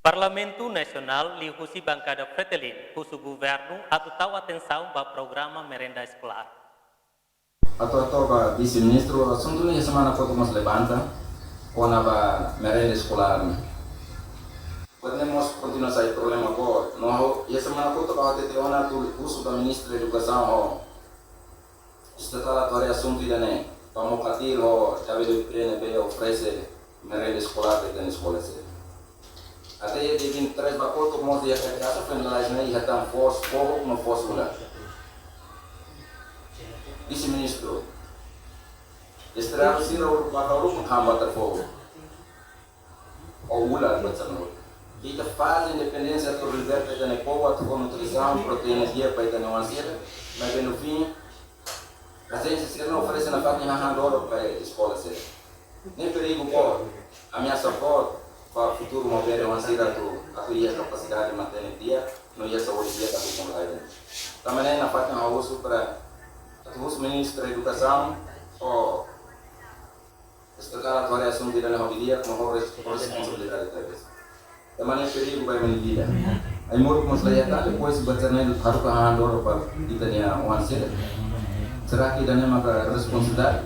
Parlamento Nacional lihusi bancada Fretilin, husu governo atau atenção para programa merenda escolar. Atau vice-ministro, assunto ni semana foto mas levanta, kona ba merenda escolar. Podemos continuar esse problema agora. Não, e semana foto ba tete ona tu uso da ministra de educação ho. Estatal atual assunto ida ne. Vamos catir ho, já veio o PNB oferece merenda escolar para a escola se. Até dia 23 bakoto mo dia kaya finalize na ihatan force fogo no force ula. Vice-ministro, estrear sira o bakaru hambata fogo. O ula batsano. Kita faz independência do liberta da nepoa to nutrição, proteína dia para da nuanceira, mas no fim a gente se não oferece na parte na handoro para a escola ser. Nem perigo por ameaça forte para o futuro mover uma cidade a ia capacidade de manter dia no ia saúde dia da população. Também na parte na uso para o ministro da educação ou destacar a variação de dalam dia como responsabilidade deles. Também perigo vai menjadi dia. Aí moro com selaikan depois bercerna harus handor para kita ni one sila. Serah kita ni maka responsabilidade